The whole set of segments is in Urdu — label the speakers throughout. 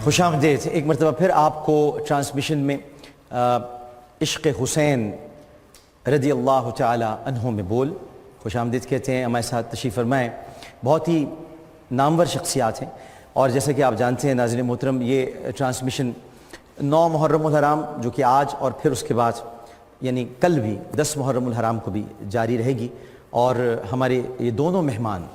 Speaker 1: خوش آمدید ایک مرتبہ پھر آپ کو ٹرانسمیشن میں عشق حسین رضی اللہ تعالی عنہ میں بول خوش آمدید کہتے ہیں. ہمارے ساتھ تشریف فرمائیں. بہت ہی نامور شخصیات ہیں اور جیسا کہ آپ جانتے ہیں ناظرین محترم، یہ ٹرانسمیشن 9 محرم الحرام جو کہ آج اور پھر اس کے بعد یعنی کل بھی 10 محرم الحرام کو بھی جاری رہے گی. اور ہمارے یہ دونوں مہمان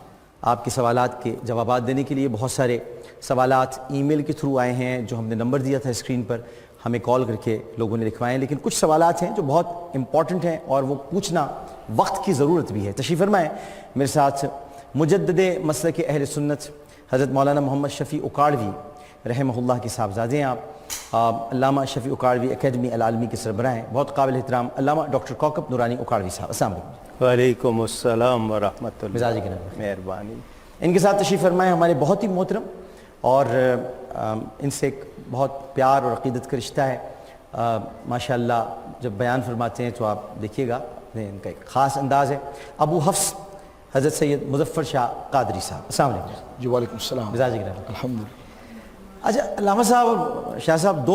Speaker 1: آپ کے سوالات کے جوابات دینے کے لیے بہت سارے سوالات ای میل کے تھرو آئے ہیں جو ہم نے نمبر دیا تھا اسکرین پر، ہمیں کال کر کے لوگوں نے لکھوائے ہیں. لیکن کچھ سوالات ہیں جو بہت امپورٹنٹ ہیں اور وہ پوچھنا وقت کی ضرورت بھی ہے. تشریف فرمائیں. میرے ساتھ مجدد مسلک اہل سنت حضرت مولانا محمد شفیع اکاڑوی رحمہ اللہ کے صاحبزادے ہیں آپ. علامہ شفیع اکاڑوی اکیڈمی العالمی کے سربراہ ہیں. بہت قابل احترام علامہ ڈاکٹر کوکب نورانی اکاڑوی صاحب. السلام علیکم.
Speaker 2: وعلیکم السلام ورحمۃ اللہ.
Speaker 1: مزاج کی نظر
Speaker 2: مہربانی.
Speaker 1: ان کے ساتھ تشریف فرمائیں ہمارے بہت ہی محترم اور ان سے ایک بہت پیار اور عقیدت کا رشتہ ہے. ماشاءاللہ جب بیان فرماتے ہیں تو آپ دیکھیے گا ان کا ایک خاص انداز ہے. ابو حفص حضرت سید مظفر شاہ قادری صاحب. السلام علیکم.
Speaker 3: جی وعلیکم السلام.
Speaker 1: مزاج کی نظر.
Speaker 3: الحمدللہ.
Speaker 1: اچھا علامہ صاحب اور شاہ صاحب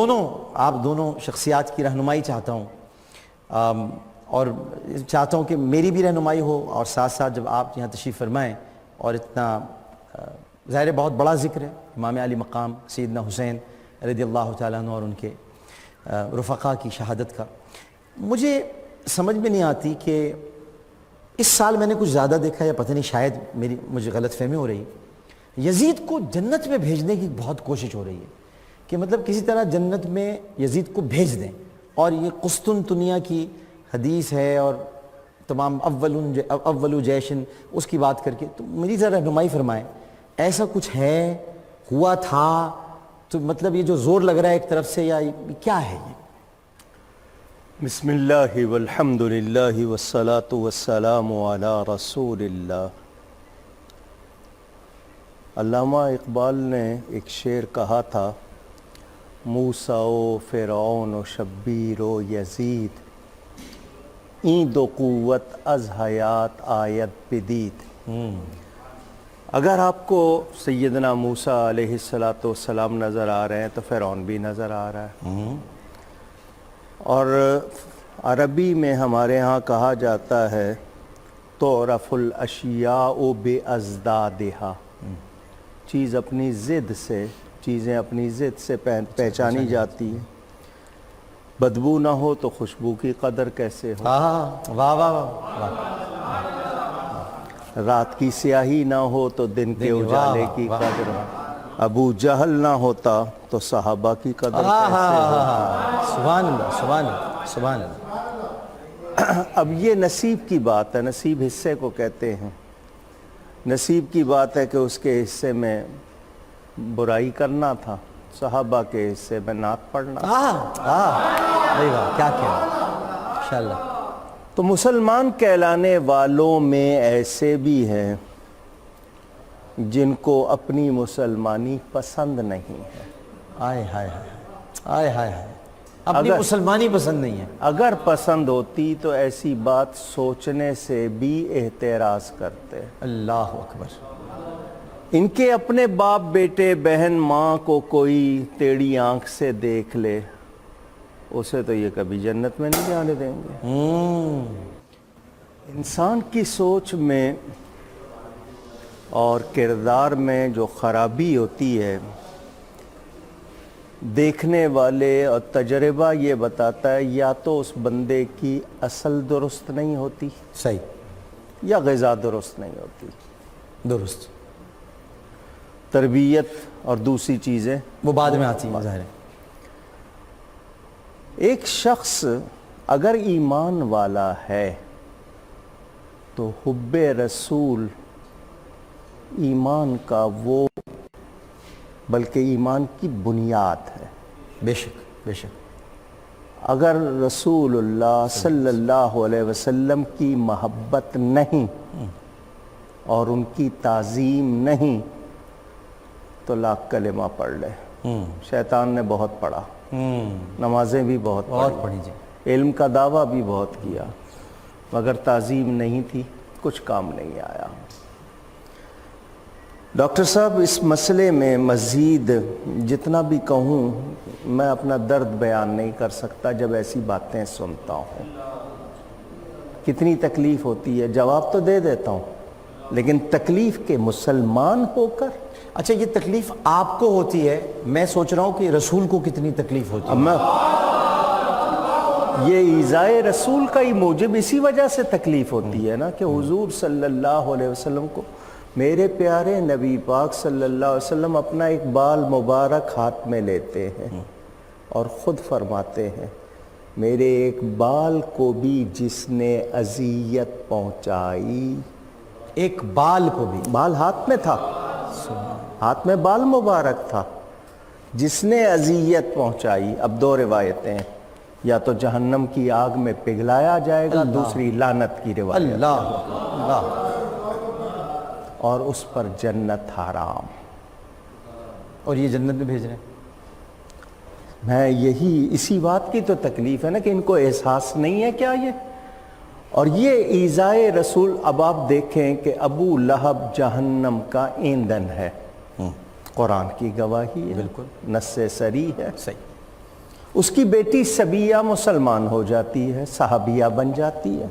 Speaker 1: آپ دونوں شخصیات کی رہنمائی چاہتا ہوں اور چاہتا ہوں کہ میری بھی رہنمائی ہو اور ساتھ ساتھ جب آپ یہاں تشریف فرمائیں اور اتنا ظاہر بہت بڑا ذکر ہے امام علی مقام سیدنا حسین رضی اللہ تعالیٰ عنہ اور ان کے رفقا کی شہادت کا، مجھے سمجھ میں نہیں آتی کہ اس سال میں نے کچھ زیادہ دیکھا یا پتہ نہیں شاید مجھے غلط فہمی ہو رہی ہے، یزید کو جنت میں بھیجنے کی بہت کوشش ہو رہی ہے کہ مطلب کسی طرح جنت میں یزید کو بھیج دیں. اور یہ قسطنطنیہ کی حدیث ہے اور تمام اول جیشن اس کی بات کر کے، تو میری ذرا رہنمائی فرمائیں ایسا کچھ ہے، ہوا تھا تو مطلب یہ جو زور لگ رہا ہے ایک طرف سے یا کیا ہے یہ؟
Speaker 2: بسم اللہ والحمد للہ والصلاة والسلام علی رسول اللہ. علامہ اقبال نے ایک شعر کہا تھا، موسیٰ و فرعون و شبیر و یزید این دو قوت از حیات آیت بدید. اگر آپ کو سیدنا موسیٰ علیہ السلام نظر آ رہے ہیں تو فرعون بھی نظر آ رہا ہے. اور عربی میں ہمارے ہاں کہا جاتا ہے تعرف الاشیاء بازدادہا، چیزیں اپنی ضد سے پہچانی جاتی ہیں. بدبو نہ ہو تو خوشبو کی قدر کیسے ہو،
Speaker 1: واہ واہ واہ.
Speaker 2: رات کی سیاہی نہ ہو تو دن کے اجالے کی قدر ہو. ابو جہل نہ ہوتا تو صحابہ کی قدر کیسے ہو.
Speaker 1: سبحان اللہ سبحان اللہ سبحان اللہ.
Speaker 2: اب یہ نصیب کی بات ہے، نصیب حصے کو کہتے ہیں. نصیب کی بات ہے کہ اس کے حصے میں برائی کرنا تھا، صحابہ کے حصے میں نعت پڑھنا.
Speaker 1: کیا انشاءاللہ.
Speaker 2: تو مسلمان کہلانے والوں میں ایسے بھی ہیں جن کو اپنی مسلمانی پسند نہیں ہے.
Speaker 1: آئے ہائے ہائے ہائے ہائے. اپنی مسلمانی پسند نہیں ہے.
Speaker 2: اگر پسند ہوتی تو ایسی بات سوچنے سے بھی احتراز کرتے.
Speaker 1: اللہ اکبر.
Speaker 2: ان کے اپنے باپ بیٹے بہن ماں کو کوئی ٹیڑھی آنکھ سے دیکھ لے اسے تو یہ کبھی جنت میں نہیں جانے دیں گے. انسان کی سوچ میں اور کردار میں جو خرابی ہوتی ہے، دیکھنے والے اور تجربہ یہ بتاتا ہے یا تو اس بندے کی اصل درست نہیں ہوتی،
Speaker 1: صحیح،
Speaker 2: یا غذا درست نہیں ہوتی.
Speaker 1: درست.
Speaker 2: تربیت اور دوسری چیزیں
Speaker 1: وہ بعد میں آتی ہیں ظاہر ہے.
Speaker 2: ایک شخص اگر ایمان والا ہے تو حب رسول ایمان کا وہ بلکہ ایمان کی بنیاد ہے.
Speaker 1: بے شک بے شک.
Speaker 2: اگر رسول اللہ صلی اللہ علیہ وسلم کی محبت نہیں اور ان کی تعظیم نہیں تو لاکھ کلمہ پڑھ لے. شیطان نے بہت پڑھا، نمازیں بھی بہت
Speaker 1: پڑھی جی،
Speaker 2: علم کا دعویٰ بھی بہت کیا، مگر تعظیم نہیں تھی، کچھ کام نہیں آیا. ڈاکٹر صاحب اس مسئلے میں مزید جتنا بھی کہوں میں اپنا درد بیان نہیں کر سکتا جب ایسی باتیں سنتا ہوں. کتنی تکلیف ہوتی ہے، جواب تو دے دیتا ہوں، لیکن تکلیف کے مسلمان ہو کر.
Speaker 1: اچھا یہ تکلیف آپ کو ہوتی ہے، میں سوچ رہا ہوں کہ رسول کو کتنی تکلیف ہوتی
Speaker 2: اب
Speaker 1: ہے.
Speaker 2: میں یہ ایذائے رسول کا ہی موجب اسی وجہ سے تکلیف ہوتی ہے نا کہ حضور صلی اللہ علیہ وسلم کو میرے پیارے نبی پاک صلی اللہ علیہ وسلم اپنا ایک بال مبارک ہاتھ میں لیتے ہیں اور خود فرماتے ہیں میرے ایک بال کو بھی جس نے اذیت پہنچائی.
Speaker 1: ایک بال کو بھی،
Speaker 2: بال ہاتھ میں تھا، ہاتھ میں بال مبارک تھا، جس نے اذیت پہنچائی. اب دو روایتیں ہیں، یا تو جہنم کی آگ میں پگھلایا جائے گا، دوسری لعنت کی روایت،
Speaker 1: اللہ اللہ،
Speaker 2: اور اس پر جنت حرام.
Speaker 1: اور یہ جنت میں بھیج رہے ہیں.
Speaker 2: میں یہی اسی بات کی تو تکلیف ہے نا کہ ان کو احساس نہیں ہے کیا یہ. اور یہ ایذائے رسول، اب آپ دیکھیں کہ ابو لہب جہنم کا ایندھن ہے، قرآن کی گواہی ہے،
Speaker 1: بالکل
Speaker 2: نص صریح ہے.
Speaker 1: صحیح.
Speaker 2: اس کی بیٹی سبیہ مسلمان ہو جاتی ہے، صحابیہ بن جاتی ہے.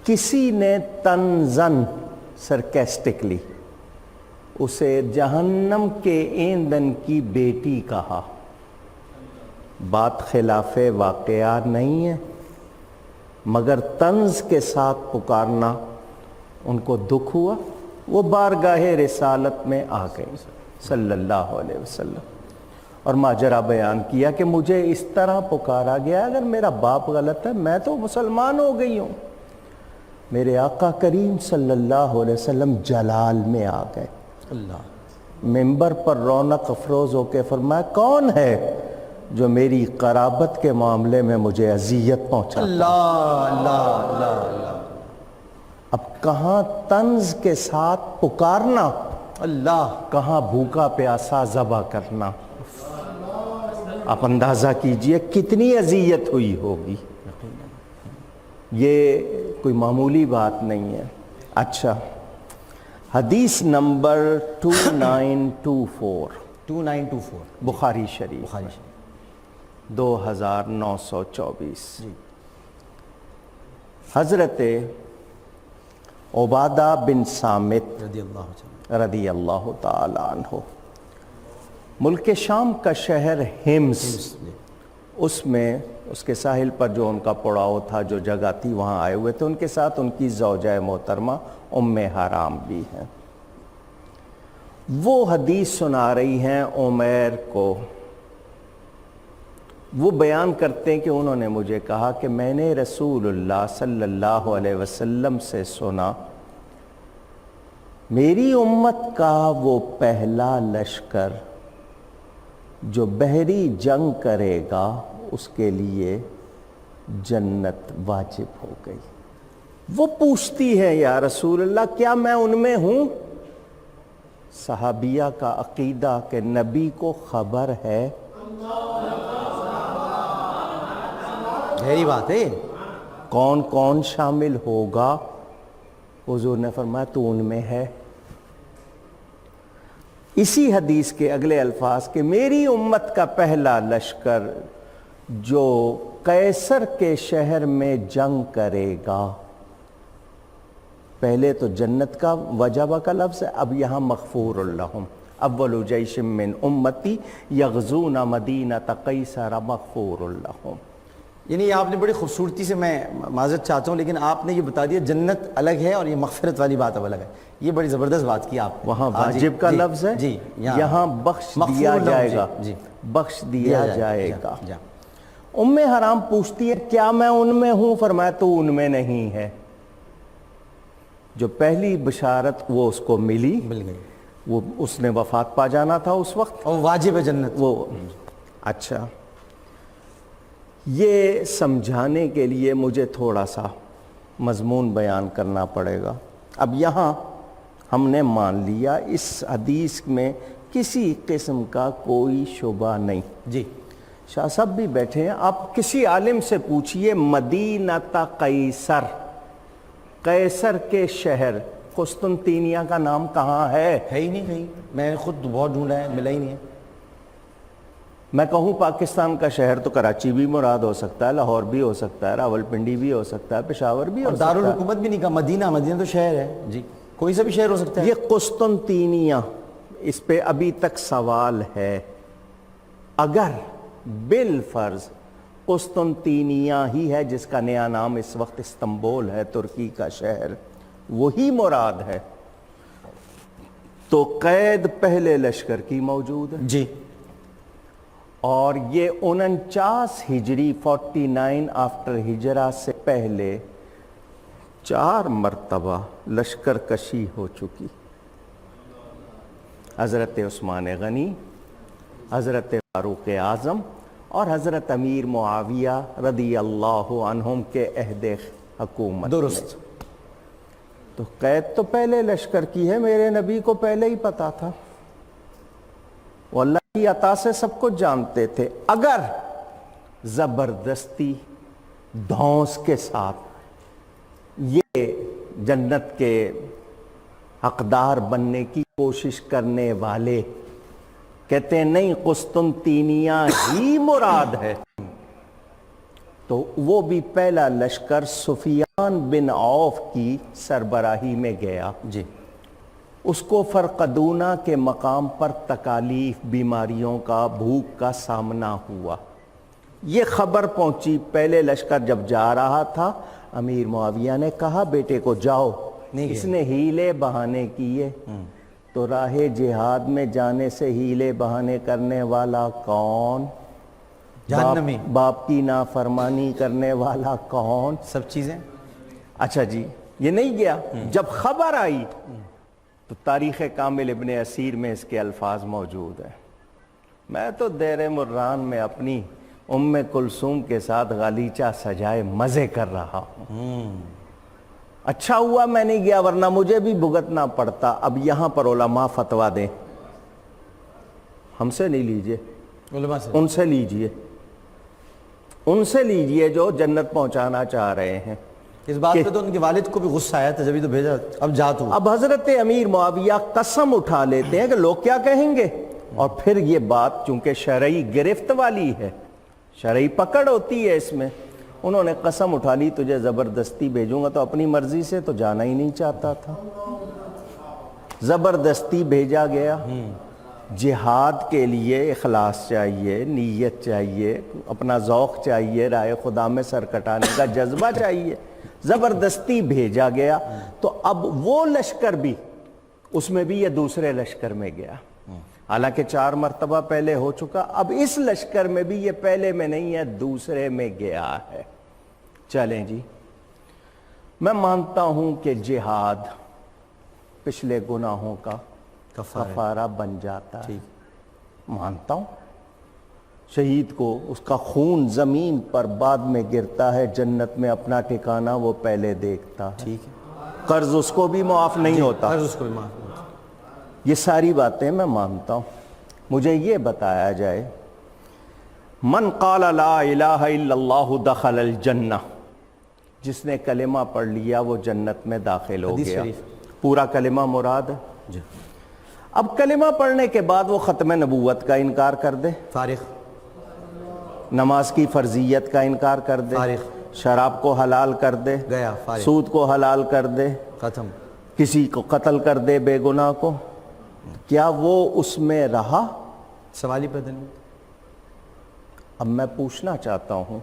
Speaker 2: کسی نے طنزاً سرکیسٹکلی اسے جہنم کے ایندھن کی بیٹی کہا. بات خلاف واقعہ نہیں ہے، مگر طنز کے ساتھ پکارنا ان کو دکھ ہوا. وہ بارگاہ رسالت میں آ گئی صلی اللہ علیہ وسلم اور ماجرا بیان کیا کہ مجھے اس طرح پکارا گیا، اگر میرا باپ غلط ہے میں تو مسلمان ہو گئی ہوں. میرے آقا کریم صلی اللہ علیہ وسلم جلال میں آ گئے،
Speaker 1: اللہ،
Speaker 2: ممبر پر رونق افروز ہو کے فرمایا کون ہے جو میری قرابت کے معاملے میں مجھے اذیت پہنچاتا.
Speaker 1: اللہ اللہ اللہ اللہ.
Speaker 2: اب کہاں طنز کے ساتھ پکارنا،
Speaker 1: اللہ،
Speaker 2: کہاں بھوکا پیاسا ذبح کرنا. آپ اندازہ کیجئے کتنی اذیت ہوئی ہوگی. یہ کوئی معمولی بات نہیں ہے. اچھا، حدیث نمبر 2924
Speaker 1: 2924
Speaker 2: بخاری شریف،
Speaker 1: بخاری شریف.
Speaker 2: 2924.
Speaker 1: جی.
Speaker 2: حضرت عبادہ بن صامت
Speaker 1: رضی اللہ عنہ.
Speaker 2: رضی اللہ تعالی عنہ، ملک شام کا شہر ہمس،
Speaker 1: جی.
Speaker 2: اس میں اس کے ساحل پر جو ان کا پڑاؤ تھا، جو جگہ تھی، وہاں آئے ہوئے تھے. ان کے ساتھ ان کی زوجہ محترمہ ام حرام بھی ہیں. وہ حدیث سنا رہی ہیں عمیر کو. وہ بیان کرتے ہیں کہ انہوں نے مجھے کہا کہ میں نے رسول اللہ صلی اللہ علیہ وسلم سے سنا میری امت کا وہ پہلا لشکر جو بحری جنگ کرے گا اس کے لیے جنت واجب ہو گئی. وہ پوچھتی ہے یا رسول اللہ کیا میں ان میں ہوں؟ صحابیہ کا عقیدہ کہ نبی کو خبر ہے.
Speaker 1: گہری بات ہے.
Speaker 2: کون کون شامل ہوگا؟ حضور نے فرمایا تو ان میں ہے. اسی حدیث کے اگلے الفاظ کہ میری امت کا پہلا لشکر جو قیصر کے شہر میں جنگ کرے گا. پہلے تو جنت کا وجبہ کا لفظ ہے، اب یہاں مغفور لہم، اول جیش من امتی یغزون مدینہ قیصر مغفور لہم.
Speaker 1: یعنی آپ نے بڑی خوبصورتی سے، میں معذرت چاہتا ہوں لیکن آپ نے یہ بتا دیا جنت الگ ہے اور یہ مغفرت والی بات اب الگ ہے. یہ بڑی زبردست بات کی آپ.
Speaker 2: وہاں واجب کا لفظ ہے،
Speaker 1: جی،
Speaker 2: یہاں بخش دیا جائے گا.
Speaker 1: جی،
Speaker 2: بخش دیا جائے گا.
Speaker 1: جی.
Speaker 2: ام حرام پوچھتی ہے کیا میں ان میں ہوں؟ فرمایا تو ان میں نہیں ہے. جو پہلی بشارت وہ اس کو مل
Speaker 1: گئی،
Speaker 2: وہ اس نے وفات پا جانا تھا اس وقت،
Speaker 1: اور واجب ہے جنت.
Speaker 2: وہ اچھا، یہ سمجھانے کے لیے مجھے تھوڑا سا مضمون بیان کرنا پڑے گا. اب یہاں ہم نے مان لیا اس حدیث میں کسی قسم کا کوئی شبہ نہیں.
Speaker 1: جی.
Speaker 2: شاہ صاحب بھی بیٹھے ہیں، آپ کسی عالم سے پوچھئے مدینہ قیصر، قیصر کے شہر، قسطنطینیہ کا نام کہاں ہے؟
Speaker 1: ہی نہیں کہیں، میں خود بہت ڈھونڈا ہے، ملا ہی نہیں ہے۔
Speaker 2: میں کہوں پاکستان کا شہر تو کراچی بھی مراد ہو سکتا ہے، لاہور بھی ہو سکتا ہے، راولپنڈی بھی ہو سکتا ہے، پشاور بھی ہو
Speaker 1: اور
Speaker 2: سکتا ہے۔
Speaker 1: دارالحکومت بھی نہیں کہا، مدینہ تو شہر ہے جی، کوئی سا بھی شہر ہو سکتا ہے۔
Speaker 2: یہ قسطنطینیہ، اس پہ ابھی تک سوال ہے۔ اگر بالفرض قسطنطینیہ ہی ہے جس کا نیا نام اس وقت استنبول ہے، ترکی کا شہر، وہی مراد ہے، تو قید پہلے لشکر کی موجود ہے،
Speaker 1: جی،
Speaker 2: اور یہ 49 ہجری 49 آفٹر ہجرہ سے پہلے 4 مرتبہ لشکر کشی ہو چکی۔ حضرت عثمان غنی، حضرت فاروق اعظم اور حضرت امیر معاویہ رضی اللہ عنہم کے عہد حکومت۔
Speaker 1: درست۔
Speaker 2: تو قید تو پہلے لشکر کی ہے، میرے نبی کو پہلے ہی پتا تھا، وہ اللہ کی عطا سے سب کچھ جانتے تھے۔ اگر زبردستی دھونس کے ساتھ یہ جنت کے حقدار بننے کی کوشش کرنے والے کہتے ہیں نہیں قسطنطینیہ ہی مراد ہے، تو وہ بھی پہلا لشکر سفیان بن عوف کی سربراہی میں گیا۔
Speaker 1: جی،
Speaker 2: اس کو فرقدونہ کے مقام پر تکالیف، بیماریوں کا، بھوک کا سامنا ہوا۔ یہ خبر پہنچی، پہلے لشکر جب جا رہا تھا امیر معاویہ نے کہا بیٹے کو جاؤ، اس نے ہیلے بہانے کیے۔ تو راہ جہاد میں جانے سے ہیلے بہانے کرنے والا کون؟
Speaker 1: جہنمی۔
Speaker 2: باپ کی نافرمانی کرنے والا کون؟
Speaker 1: سب چیزیں۔
Speaker 2: اچھا جی، یہ نہیں گیا۔ جب خبر آئی تو تاریخ کامل ابن اسیر میں اس کے الفاظ موجود ہیں۔ میں تو دیر مران میں اپنی ام کلثوم کے ساتھ غالیچہ سجائے مزے کر رہا ہوں۔ اچھا ہوا میں نہیں گیا، ورنہ مجھے بھی بھگتنا پڑتا۔ اب یہاں پر علماء فتویٰ دیں، ہم سے نہیں لیجئے،
Speaker 1: علماء سے
Speaker 2: ان سے لیجئے، ان سے لیجئے جو جنت پہنچانا چاہ رہے ہیں۔
Speaker 1: اس بات پہ تو ان کے والد کو بھی غصہ آیا تھا، جبھی تو بھیجا، اب جا تو۔
Speaker 2: اب حضرت امیر معاویہ قسم اٹھا لیتے ہیں کہ لوگ کیا کہیں گے، اور پھر یہ بات چونکہ شرعی گرفت والی ہے، شرعی پکڑ ہوتی ہے اس میں، انہوں نے قسم اٹھا لی تجھے زبردستی بھیجوں گا، تو اپنی مرضی سے تو جانا ہی نہیں چاہتا تھا، زبردستی بھیجا گیا۔ جہاد کے لیے اخلاص چاہیے، نیت چاہیے، اپنا ذوق چاہیے، رائے خدا میں سر کٹانے کا جذبہ چاہیے، زبردستی بھیجا گیا۔ تو اب وہ لشکر بھی، اس میں بھی یہ دوسرے لشکر میں گیا، حالانکہ 4 مرتبہ پہلے ہو چکا، اب اس لشکر میں بھی یہ پہلے میں نہیں ہے، دوسرے میں گیا ہے۔ چلیں جی، میں مانتا ہوں کہ جہاد پچھلے گناہوں کا کفارہ بن جاتا ہے، مانتا ہوں۔ شہید کو اس کا خون زمین پر بعد میں گرتا ہے، جنت میں اپنا ٹھکانہ وہ پہلے دیکھتا ہے،
Speaker 1: ٹھیک ہے،
Speaker 2: قرض اس کو بھی معاف نہیں ہوتا،
Speaker 1: قرض اس کو بھی معاف ہوتا۔
Speaker 2: یہ ساری باتیں میں مانتا ہوں۔ مجھے یہ بتایا جائے، من قال لا الہ الا اللہ دخل الجنہ، جس نے کلمہ پڑھ لیا وہ جنت میں داخل ہو
Speaker 1: حدیث
Speaker 2: گیا۔
Speaker 1: شریف۔
Speaker 2: پورا کلمہ مراد ہے۔
Speaker 1: جی،
Speaker 2: اب کلمہ پڑھنے کے بعد وہ ختم نبوت کا انکار کر دے،
Speaker 1: فارغ،
Speaker 2: نماز کی فرضیت کا انکار کر دے،
Speaker 1: فارغ،
Speaker 2: شراب کو حلال کر دے،
Speaker 1: گیا، فارغ،
Speaker 2: سود کو حلال کر دے،
Speaker 1: ختم۔
Speaker 2: کسی کو قتل کر دے بے گناہ کو، کیا وہ اس میں رہا؟
Speaker 1: سوال ہی پیدا نہیں۔
Speaker 2: اب میں پوچھنا چاہتا ہوں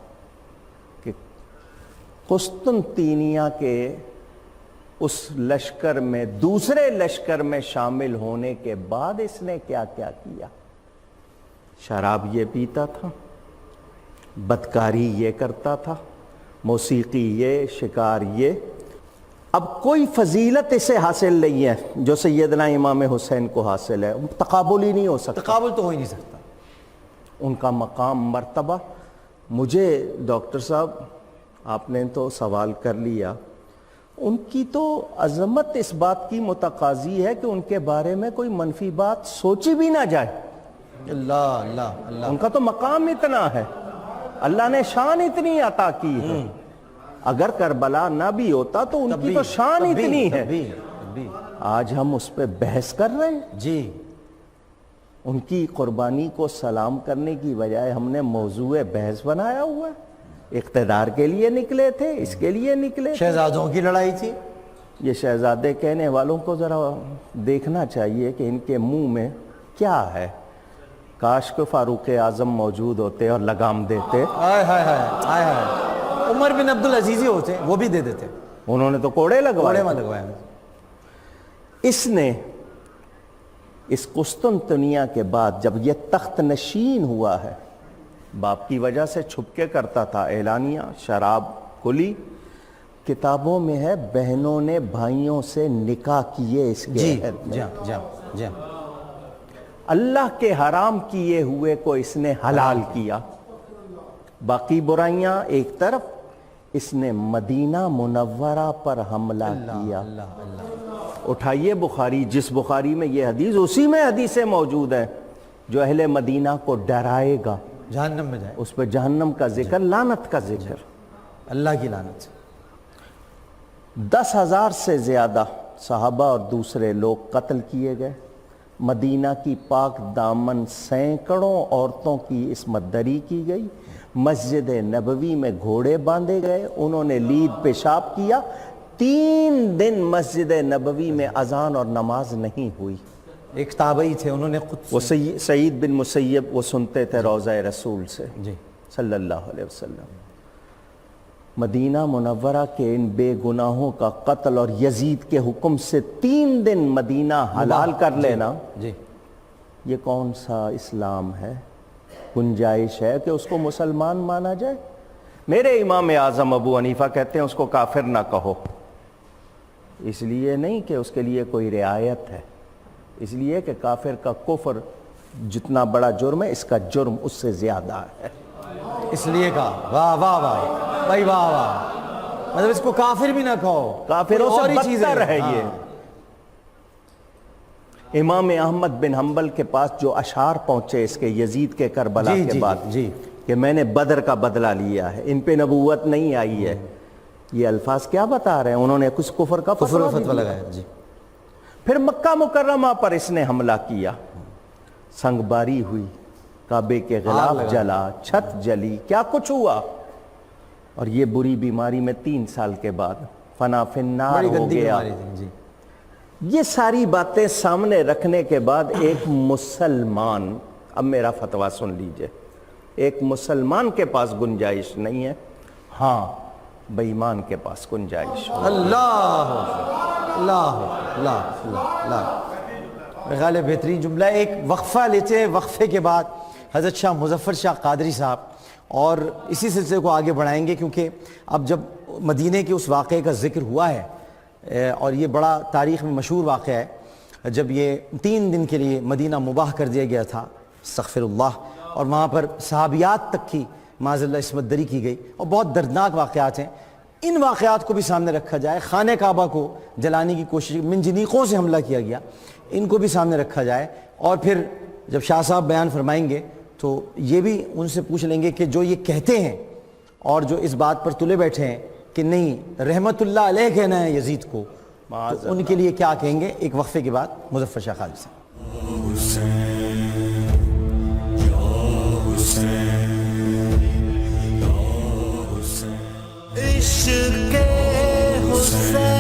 Speaker 2: کہ قسطنطینیہ کے اس لشکر میں، دوسرے لشکر میں شامل ہونے کے بعد اس نے کیا کیا کیا؟ شراب یہ پیتا تھا، بدکاری یہ کرتا تھا، موسیقی یہ، شکار یہ۔ اب کوئی فضیلت اسے حاصل نہیں ہے جو سیدنا امام حسین کو حاصل ہے، تقابل ہی نہیں ہو سکتا،
Speaker 1: تقابل تو ہو ہی نہیں سکتا۔
Speaker 2: ان کا مقام، مرتبہ۔ مجھے ڈاکٹر صاحب آپ نے تو سوال کر لیا، ان کی تو عظمت اس بات کی متقاضی ہے کہ ان کے بارے میں کوئی منفی بات سوچی بھی نہ جائے۔
Speaker 1: اللہ اللہ اللہ،
Speaker 2: ان کا تو مقام اتنا ہے، اللہ نے شان اتنی عطا کی ہے۔ اگر کربلا نہ بھی ہوتا تو ان کی تو شان اتنی ہے۔
Speaker 1: ابھی
Speaker 2: آج ہم اس پہ بحث کر رہے ہیں.
Speaker 1: جی
Speaker 2: ان کی قربانی کو سلام کرنے کی بجائے ہم نے موضوع بحث بنایا ہوا ہے. اقتدار کے لیے نکلے تھے, اس کے لیے نکلے تھے.
Speaker 1: شہزادوں کی لڑائی تھی.
Speaker 2: یہ شہزادے کہنے والوں کو ذرا دیکھنا چاہیے کہ ان کے منہ میں کیا ہے. کاش کہ فاروق اعظم موجود ہوتے اور لگام دیتے.
Speaker 1: آئے ہائے ہائے آئے ہائے, عمر بن عبدالعزیز ہی ہوتے, وہ بھی دے دیتے.
Speaker 2: انہوں نے تو کوڑے لگوائے.
Speaker 1: کوڑے میں لگوائے.
Speaker 2: اس نے اس قسطنطنیہ کے بعد جب یہ تخت نشین ہوا ہے, باپ کی وجہ سے چھپ کے کرتا تھا اعلانیہ, شراب کلی, کتابوں میں ہے بہنوں نے بھائیوں سے نکاح کیے اس کے عہد میں.
Speaker 1: جی
Speaker 2: اللہ کے حرام کیے ہوئے کو اس نے حلال کیا. باقی برائیاں ایک طرف, اس نے مدینہ منورہ پر حملہ کیا. اٹھائیے بخاری, جس بخاری میں یہ حدیث, اسی میں حدیثیں موجود ہیں جو اہل مدینہ کو ڈرائے گا,
Speaker 1: جہنم میں جائے,
Speaker 2: اس پہ جہنم کا ذکر, لعنت کا ذکر.
Speaker 1: اللہ کی لعنت.
Speaker 2: 10,000 سے زیادہ صحابہ اور دوسرے لوگ قتل کیے گئے. مدینہ کی پاک دامن سینکڑوں عورتوں کی عصمت دری کی گئی. مسجد نبوی میں گھوڑے باندھے گئے, انہوں نے لید پیشاب کیا. 3 دن مسجد نبوی میں اذان اور نماز نہیں ہوئی.
Speaker 1: ایک تابعی تھے, انہوں نے خود
Speaker 2: وہ سعید بن مسیب, وہ سنتے تھے روضہ رسول سے
Speaker 1: جی
Speaker 2: صلی اللہ علیہ وسلم. مدینہ منورہ کے ان بے گناہوں کا قتل اور یزید کے حکم سے 3 دن مدینہ حلال کر لینا,
Speaker 1: جی
Speaker 2: یہ کون سا اسلام ہے؟ گنجائش ہے کہ اس کو مسلمان مانا جائے؟ میرے امام اعظم ابو حنیفہ کہتے ہیں اس کو کافر نہ کہو. اس لیے نہیں کہ اس کے لیے کوئی رعایت ہے, اس لیے کہ کافر کا کفر جتنا بڑا جرم ہے, اس کا جرم اس سے زیادہ ہے.
Speaker 1: اس لیے کہا. واہ واہ واہ بھائی, واہ واہ. مطلب اس کو کافر بھی نہ کہو,
Speaker 2: کافروں سے بدتر ہے
Speaker 1: ہاں.
Speaker 2: یہ. امام احمد بن حنبل کے پاس جو اشعار پہنچے اس کے یزید کے کربلا کے بعد کہ میں نے بدر کا بدلہ لیا ہے, ان پہ نبوت نہیں آئی ہے, یہ الفاظ کیا بتا رہے ہیں؟ انہوں نے کچھ کفر کا فتویٰ
Speaker 1: لگایا. جی
Speaker 2: پھر مکہ مکرمہ پر اس نے حملہ کیا, سنگ باری ہوئی, کعبے کے غلاف جلا, چھت جلی, کیا کچھ ہوا. اور یہ بری بیماری میں 3 سال کے بعد فنا فی النار ہو گیا.
Speaker 1: جی
Speaker 2: یہ ساری باتیں سامنے رکھنے کے بعد ایک مسلمان, اب میرا فتویٰ سن لیجئے, ایک مسلمان کے پاس گنجائش نہیں ہے, ہاں بے ایمان کے پاس گنجائش.
Speaker 1: اللہ اللہ اللہ اللہ. میرے خیال ہے بہترین جملہ. ایک وقفہ لیتے ہیں, وقفے کے بعد حضرت شاہ مظفر شاہ قادری صاحب, اور اسی سلسلے کو آگے بڑھائیں گے, کیونکہ اب جب مدینے کے اس واقعے کا ذکر ہوا ہے, اور یہ بڑا تاریخ میں مشہور واقعہ ہے, جب یہ 3 دن کے لیے مدینہ مباح کر دیا گیا تھا, استغفر اللہ, اور وہاں پر صحابیات تک کی معاذ اللہ عصمت دری کی گئی, اور بہت دردناک واقعات ہیں. ان واقعات کو بھی سامنے رکھا جائے. خانہ کعبہ کو جلانے کی کوشش, منجنیقوں سے حملہ کیا گیا, ان کو بھی سامنے رکھا جائے. اور پھر جب شاہ صاحب بیان فرمائیں گے تو یہ بھی ان سے پوچھ لیں گے کہ جو یہ کہتے ہیں اور جو اس بات پر تلے بیٹھے ہیں کہ نہیں رحمت اللہ علیہ کہنا ہے یزید کو, تو ان کے لیے کیا کہیں گے. ایک وقفے کے بعد مظفر شاہ قادری صاحب.
Speaker 3: عشق حسین